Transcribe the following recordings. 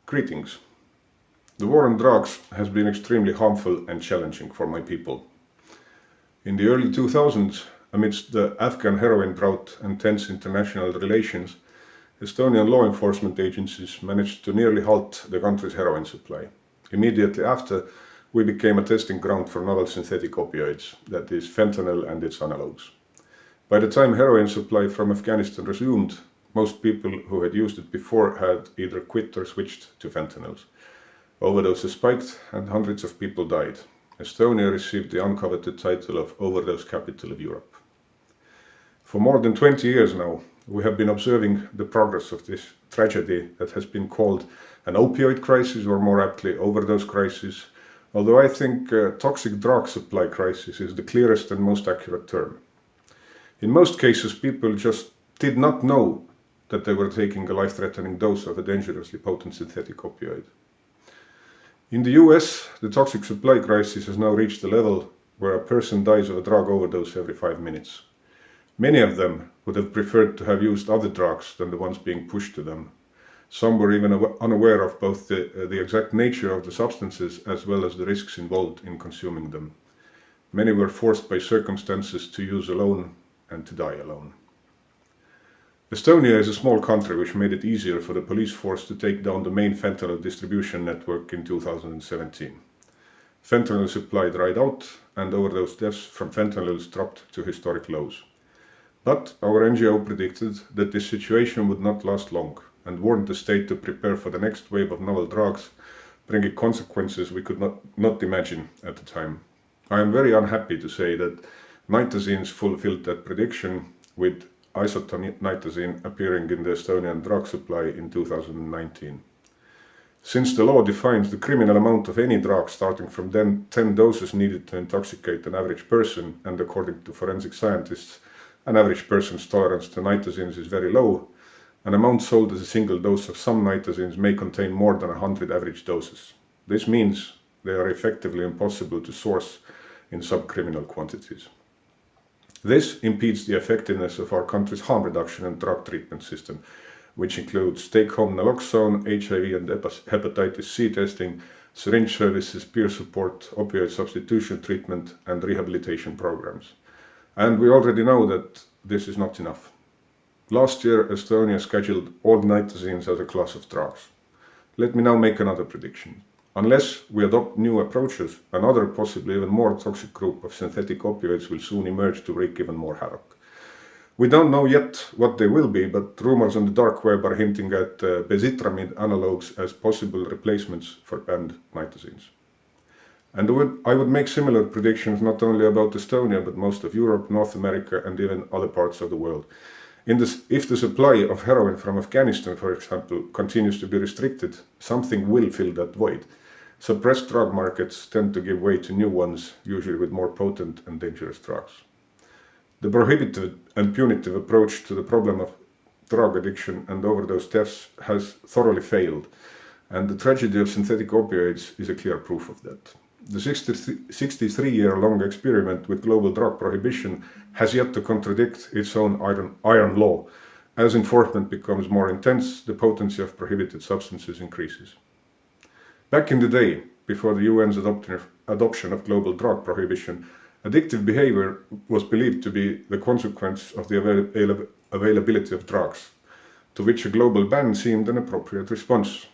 Greetings. The war on drugs has been extremely harmful and challenging for my people. In the early 2000s, amidst the Afghan heroin drought and tense international relations, Estonian law enforcement agencies managed to nearly halt the country's heroin supply. Immediately after, we became a testing ground for novel synthetic opioids, that is, fentanyl and its analogues. By the time heroin supply from Afghanistan resumed, most people who had used it before had either quit or switched to fentanyls. Overdoses spiked and hundreds of people died. Estonia received the uncoveted title of Overdose Capital of Europe. For more than 20 years now, we have been observing the progress of this tragedy that has been called an opioid crisis, or more aptly, overdose crisis, although I think toxic drug supply crisis is the clearest and most accurate term. In most cases, people just did not know that they were taking a life-threatening dose of a dangerously potent synthetic opioid. In the US, the toxic supply crisis has now reached a level where a person dies of a drug overdose every 5 minutes. Many of them would have preferred to have used other drugs than the ones being pushed to them. Some were even unaware of both the exact nature of the substances as well as the risks involved in consuming them. Many were forced by circumstances to use alone and to die alone. Estonia is a small country which made it easier for the police force to take down the main fentanyl distribution network in 2017. Fentanyl supply dried out and overdose deaths from fentanyls dropped to historic lows. But our NGO predicted that this situation would not last long and warned the state to prepare for the next wave of novel drugs, bringing consequences we could not imagine at the time. I am very unhappy to say that nitazenes fulfilled that prediction, with isotoniazine appearing in the Estonian drug supply in 2019. Since the law defines the criminal amount of any drug starting from 10 doses needed to intoxicate an average person, and according to forensic scientists, an average person's tolerance to nitazenes is very low, an amount sold as a single dose of some nitazenes may contain more than 100 average doses. This means they are effectively impossible to source in subcriminal quantities. This impedes the effectiveness of our country's harm reduction and drug treatment system, which includes take-home naloxone, HIV and hepatitis C testing, syringe services, peer support, opioid substitution treatment, and rehabilitation programs. And we already know that this is not enough. Last year, Estonia scheduled all nitazenes as a class of drugs. Let me now make another prediction. Unless we adopt new approaches, another, possibly even more toxic group of synthetic opioids will soon emerge to wreak even more havoc. We don't know yet what they will be, but rumors on the dark web are hinting at bezitramide analogues as possible replacements for banned nitazenes. And I would make similar predictions not only about Estonia, but most of Europe, North America, and even other parts of the world. If the supply of heroin from Afghanistan, for example, continues to be restricted, something will fill that void. Suppressed drug markets tend to give way to new ones, usually with more potent and dangerous drugs. The prohibitive and punitive approach to the problem of drug addiction and overdose deaths has thoroughly failed, and the tragedy of synthetic opioids is a clear proof of that. The 63-year-long experiment with global drug prohibition has yet to contradict its own iron law. As enforcement becomes more intense, the potency of prohibited substances increases. Back in the day, before the UN's adoption of global drug prohibition, addictive behavior was believed to be the consequence of the availability of drugs, to which a global ban seemed an appropriate response.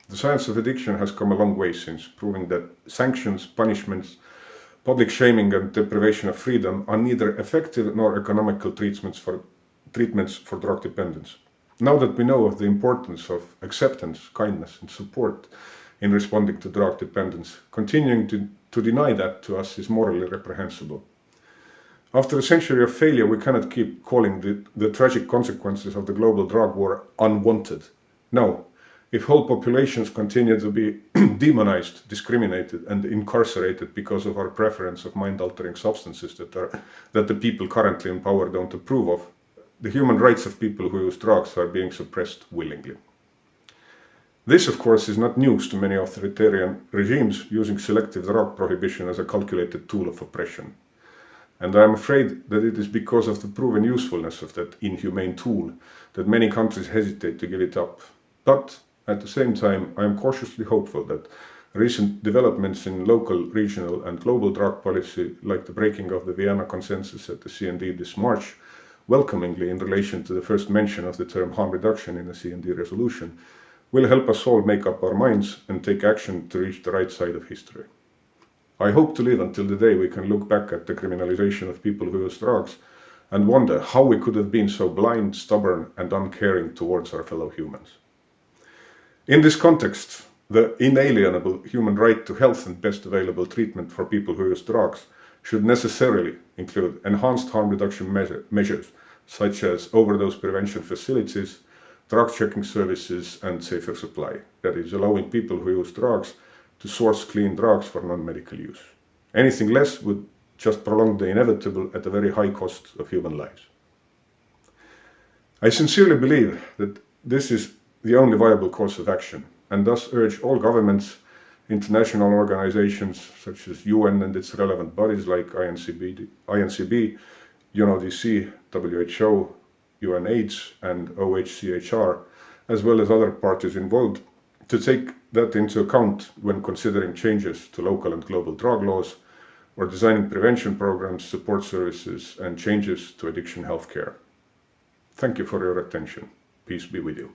The science of addiction has come a long way since, proving that sanctions, punishments, public shaming and deprivation of freedom are neither effective nor economical treatments for drug dependence. Now that we know of the importance of acceptance, kindness and support in responding to drug dependence, continuing to deny that to us is morally reprehensible. After a century of failure, we cannot keep calling the tragic consequences of the global drug war unwanted. No, if whole populations continue to be demonized, discriminated and incarcerated because of our preference of mind-altering substances that the people currently in power don't approve of, the human rights of people who use drugs are being suppressed willingly. This, of course, is not news to many authoritarian regimes using selective drug prohibition as a calculated tool of oppression. And I am afraid that it is because of the proven usefulness of that inhumane tool that many countries hesitate to give it up. But At the same time, I am cautiously hopeful that recent developments in local, regional and global drug policy, like the breaking of the Vienna Consensus at the CND this March, welcomingly in relation to the first mention of the term harm reduction in the CND resolution, will help us all make up our minds and take action to reach the right side of history. I hope to live until the day we can look back at the criminalization of people who use drugs and wonder how we could have been so blind, stubborn and uncaring towards our fellow humans. In this context, the inalienable human right to health and best available treatment for people who use drugs should necessarily include enhanced harm reduction measures, such as overdose prevention facilities, drug checking services and safer supply, that is, allowing people who use drugs to source clean drugs for non-medical use. Anything less would just prolong the inevitable at a very high cost of human lives. I sincerely believe that this is the only viable course of action, and thus urge all governments, international organizations such as UN and its relevant bodies like INCB, UNODC, WHO, UNAIDS and OHCHR, as well as other parties involved, to take that into account when considering changes to local and global drug laws or designing prevention programs, support services and changes to addiction healthcare. Thank you for your attention. Peace be with you.